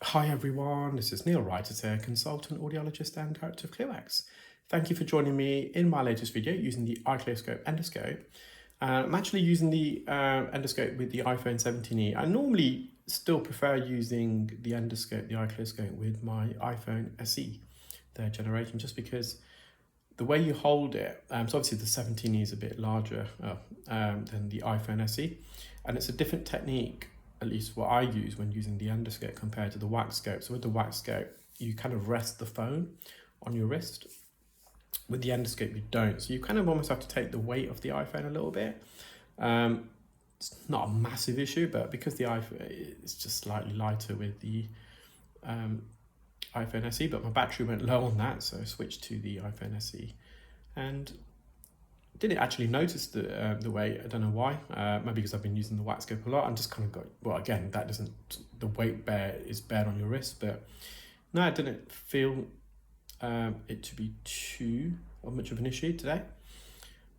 Hi everyone, this is Neel Raithatha, consultant audiologist and director of ClearWax. Thank you for joining me in my latest video using the iCLEARscope endoscope. I'm actually using the endoscope with the iPhone 17e. I normally still prefer using the endoscope, the iCLEARscope, with my iPhone SE, third generation, just because the way you hold it, so obviously the 17e is a bit larger than the iPhone SE, and it's a different technique, at least what I use when using the endoscope compared to the wax scope. So with the wax scope, you kind of rest the phone on your wrist. With the endoscope, you don't. So you kind of almost have to take the weight of the iPhone a little bit. It's not a massive issue, but because the iPhone is just slightly lighter with the iPhone SE, but my battery went low on that, so I switched to the iPhone SE. And didn't actually notice the weight. I don't know why. Maybe because I've been using the wax scope a lot. I'm just kind of got, well, again, that doesn't, the weight is bared on your wrist, but no, I didn't feel it to be too much of an issue today.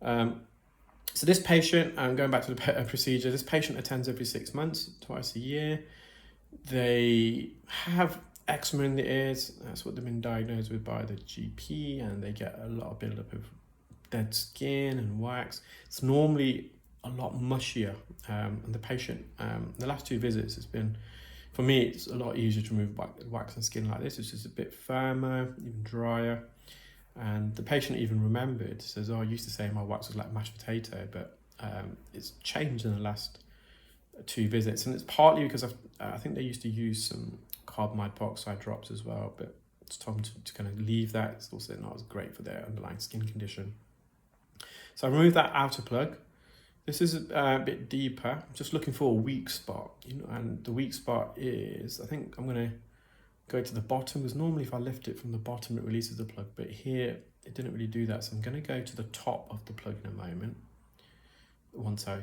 So this patient, going back to the procedure, this patient attends every 6 months, twice a year. They have eczema in the ears. That's what they've been diagnosed with by the GP, and they get a lot of buildup of dead skin and wax. It's normally a lot mushier, and the patient, the last 2 visits has been, for me, it's a lot easier to remove wax and skin like this. It's just a bit firmer, even drier. And the patient even remembered, says, oh, I used to say my wax was like mashed potato, but it's changed in the last 2 visits. And it's partly because I think they used to use some carbamide peroxide drops as well, but it's time to kind of leave that. It's also not as great for their underlying skin condition. So I removed that outer plug. This is a bit deeper. I'm just looking for a weak spot, and the weak spot is, I think I'm going to go to the bottom, because normally if I lift it from the bottom, it releases the plug, but here it didn't really do that. So I'm going to go to the top of the plug in a moment. Once I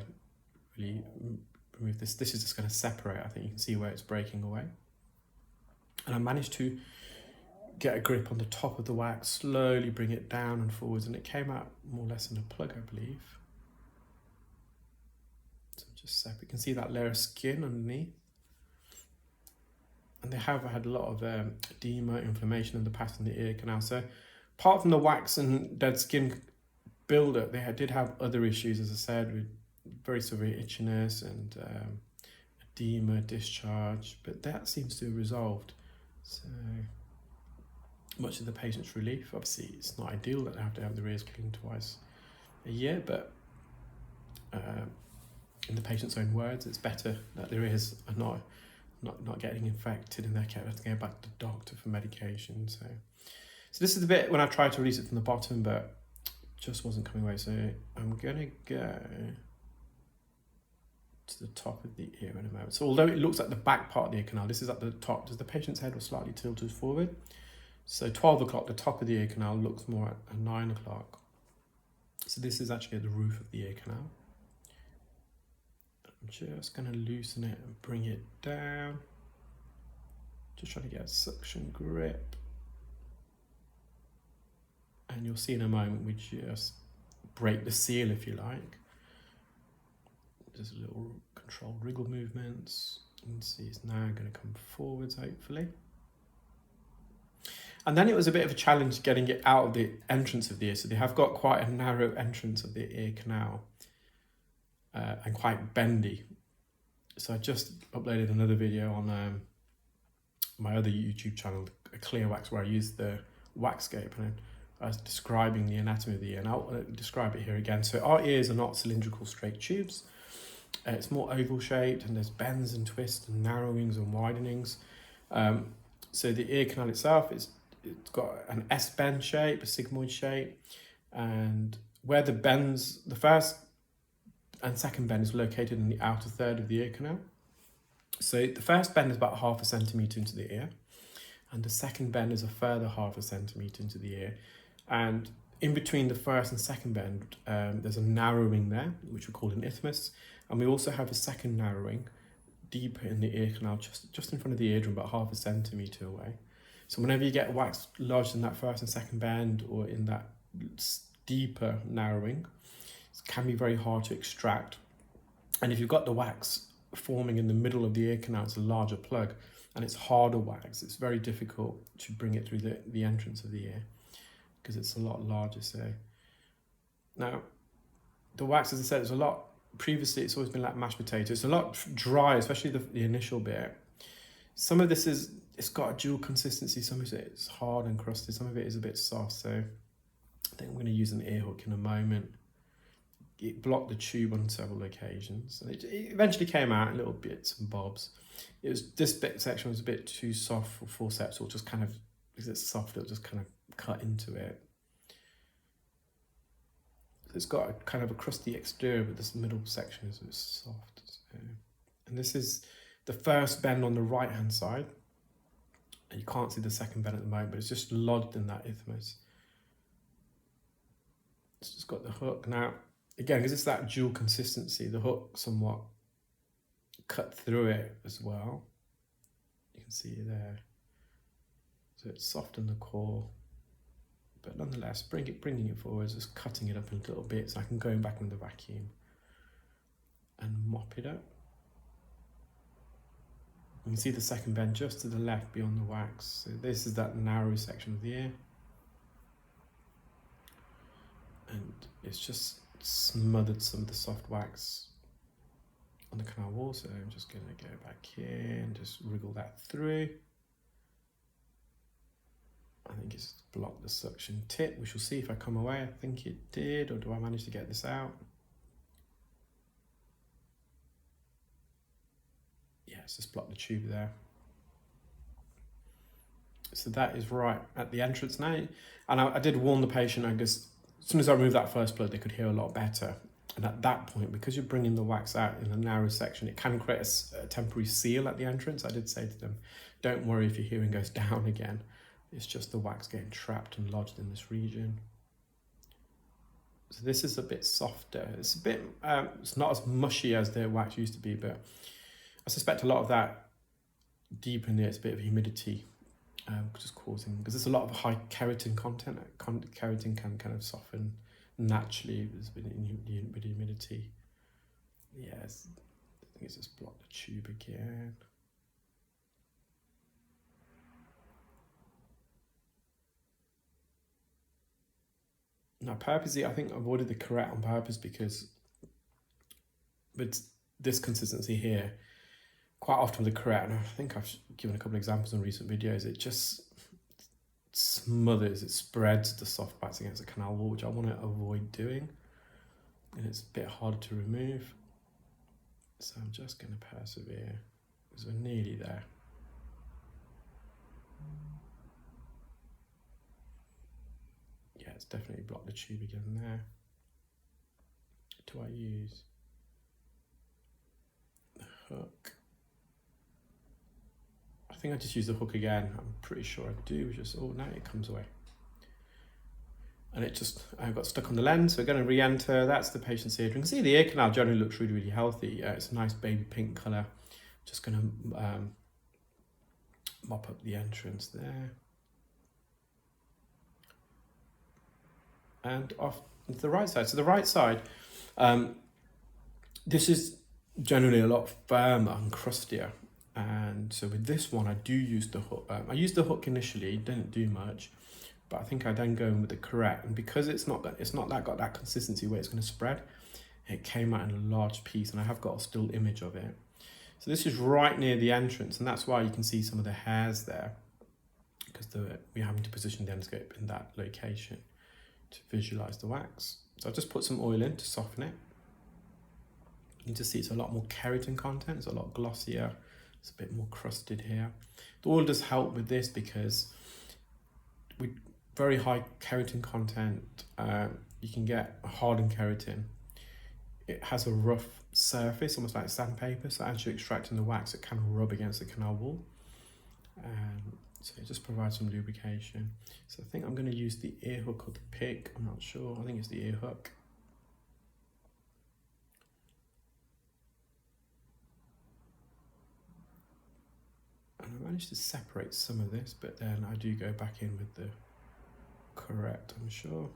really remove this, this is just going to separate. I think you can see where it's breaking away. And I managed to get a grip on the top of the wax, slowly bring it down and forwards, and it came out more or less in a plug, I believe. So just separate. You can see that layer of skin underneath. And they have had a lot of edema, inflammation in the past in the ear canal. So apart from the wax and dead skin buildup, they did have other issues, as I said, with very severe itchiness and edema, discharge, but that seems to have resolved. So much of the patient's relief. Obviously, it's not ideal that they have to have their ears cleaned twice a year, but in the patient's own words, it's better that their ears are not getting infected and they have to go back to the doctor for medication. So this is the bit when I tried to release it from the bottom, but just wasn't coming away. So I'm gonna go to the top of the ear in a moment. So although it looks like the back part of the ear canal, this is at the top. Does the patient's head was slightly tilted forward? So 12 o'clock, the top of the ear canal looks more at 9 o'clock. So this is actually at the roof of the ear canal. I'm just going to loosen it and bring it down. Just trying to get a suction grip. And you'll see in a moment we just break the seal, if you like. Just little controlled wriggle movements. You can see it's now going to come forwards, hopefully. And then it was a bit of a challenge getting it out of the entrance of the ear. So they have got quite a narrow entrance of the ear canal and quite bendy. So I just uploaded another video on my other YouTube channel, ClearWax, where I used the wax scope and I was describing the anatomy of the ear. And I'll describe it here again. So our ears are not cylindrical straight tubes. It's more oval shaped, and there's bends and twists and narrowings and widenings. So the ear canal itself it's got an S-bend shape, a sigmoid shape, and where the bends, the first and second bend is located in the outer third of the ear canal. So the first bend is about 0.5 centimetre into the ear, and the second bend is a further 0.5 centimetre into the ear. And in between the first and second bend, there's a narrowing there, which we call an isthmus, and we also have a second narrowing deeper in the ear canal, just in front of the eardrum, about 0.5 centimetre away. So whenever you get wax lodged in that first and second bend or in that deeper narrowing, it can be very hard to extract. And if you've got the wax forming in the middle of the ear canal, it's a larger plug, and it's harder wax. It's very difficult to bring it through the entrance of the ear because it's a lot larger. So now the wax, as I said, it's a lot, previously it's always been like mashed potato. It's a lot dry, especially the initial bit. Some of this it's got a dual consistency. Some of it is hard and crusted. Some of it is a bit soft. So I think I'm going to use an ear hook in a moment. It blocked the tube on several occasions, and it eventually came out in little bits and bobs. It was, this bit section was a bit too soft for forceps, or just kind of, because it's soft, it'll just kind of cut into it. It's got a kind of a crusty exterior, but this middle section is soft. So, and this is the first bend on the right hand side, and you can't see the second bend at the moment, but it's just lodged in that isthmus. It's just got the hook now. Again, because it's that dual consistency, the hook somewhat cut through it as well. You can see it there. So it's soft in the core, but nonetheless, bringing it forward, just cutting it up in little bits. I can go back in the vacuum and mop it up. You can see the second bend just to the left beyond the wax. So this is that narrow section of the ear. And it's just smothered some of the soft wax on the canal wall. So I'm just going to go back here and just wriggle that through. I think it's blocked the suction tip. We shall see if I come away. I think it did, or do I manage to get this out? Yeah, it's just blocked the tube there. So that is right at the entrance now. And I did warn the patient, I guess, as soon as I removed that first plug, they could hear a lot better. And at that point, because you're bringing the wax out in a narrow section, it can create a temporary seal at the entrance. I did say to them, don't worry if your hearing goes down again. It's just the wax getting trapped and lodged in this region. So this is a bit softer. It's a bit, it's not as mushy as the wax used to be, but I suspect a lot of that deep in there, it's a bit of humidity, just causing, because there's a lot of high keratin content. Keratin can kind of soften naturally with humidity. Yes, I think it's just blocked the tube again. Now, purposely, I think I avoided the correct on purpose because with this consistency here, quite often the correct, and I think I've given a couple of examples in recent videos, it just smothers, it spreads the soft wax against the canal wall, which I want to avoid doing. And it's a bit harder to remove. So I'm just going to persevere because we're nearly there. Yeah, it's definitely blocked the tube again there. Do I use the hook? I think I just use the hook again. I'm pretty sure I do. Just, oh, now it comes away. And it just, I got stuck on the lens. So we're going to re-enter. That's the patient's ear. You can see the ear canal generally looks really, really healthy. It's a nice baby pink colour. Just going to mop up the entrance there. And off to the right side. So the right side, this is generally a lot firmer and crustier. And so with this one, I do use the hook. I used the hook initially, didn't do much, but I think I then go in with the correct. And because it's not got that consistency where it's going to spread, it came out in a large piece, and I have got a still image of it. So this is right near the entrance, and that's why you can see some of the hairs there, because we're having to position the endoscope in that location to visualize the wax. So I've just put some oil in to soften it. You can just see it's a lot more keratin content, it's a lot glossier, it's a bit more crusted here. The oil does help with this because with very high keratin content, you can get a hardened keratin. It has a rough surface, almost like sandpaper, so as you're extracting the wax, it can rub against the canal wall. So it just provides some lubrication. So I think I'm going to use the ear hook or the pick. I'm not sure. I think it's the ear hook. And I managed to separate some of this, but then I do go back in with the correct, I'm sure.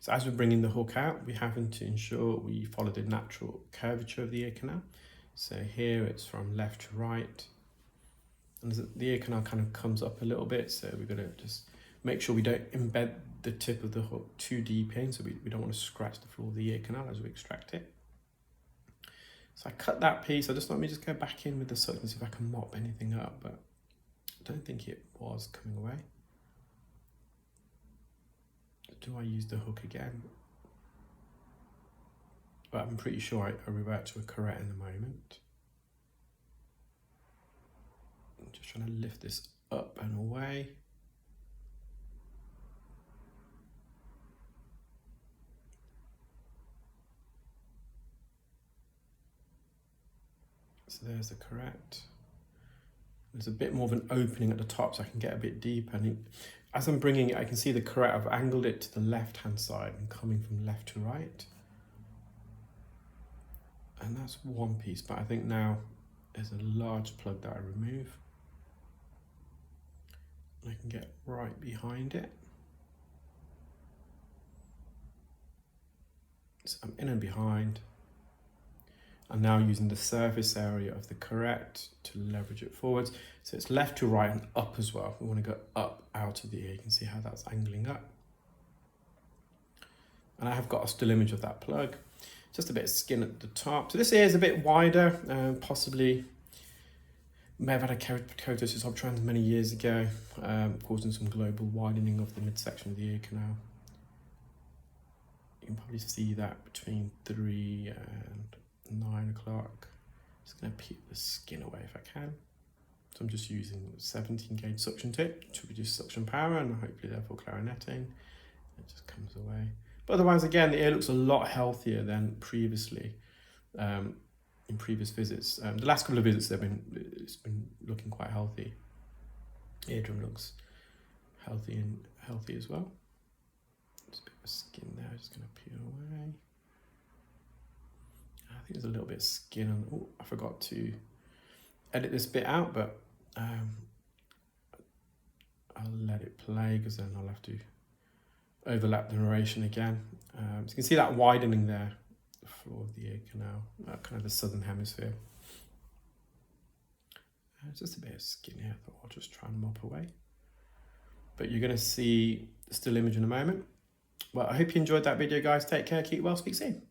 So as we're bringing the hook out, we're having to ensure we follow the natural curvature of the ear canal. So here it's from left to right. And the ear canal kind of comes up a little bit, so we've got to just make sure we don't embed the tip of the hook too deep in, so we don't want to scratch the floor of the ear canal as we extract it. So I cut that piece. Let me just go back in with the suction and see if I can mop anything up, but I don't think it was coming away. Do I use the hook again? But I'm pretty sure I revert to a correct in a moment. I'm just trying to lift this up and away. So there's the correct. There's a bit more of an opening at the top, so I can get a bit deeper. And as I'm bringing it, I can see the correct. I've angled it to the left-hand side and coming from left to right. And that's one piece, but I think now there's a large plug that I remove. I can get right behind it. So I'm in and behind. I'm now using the surface area of the correct to leverage it forwards. So it's left to right and up as well. We want to go up out of the ear. You can see how that's angling up. And I have got a still image of that plug. Just a bit of skin at the top. So this ear is a bit wider, possibly may have had a keratosis obtrans many years ago, causing some global widening of the midsection of the ear canal. You can probably see that between 3 and 9 o'clock. Just going to peel the skin away if I can. So I'm just using 17 gauge suction tip to reduce suction power and hopefully therefore clarinetting. It just comes away. But otherwise, again, the ear looks a lot healthier than previously in previous visits. The last couple of visits, it's been looking quite healthy. Eardrum looks healthy as well. Just a bit of skin there, just going to peel away. I think there's a little bit of skin on. Oh, I forgot to edit this bit out, but I'll let it play because then I'll have to overlap the narration again. So you can see that widening there, the floor of the ear canal, kind of the southern hemisphere. Just a bit of skin here. I thought I'll just try and mop away. But you're going to see the still image in a moment. Well, I hope you enjoyed that video, guys. Take care, keep well, speak soon.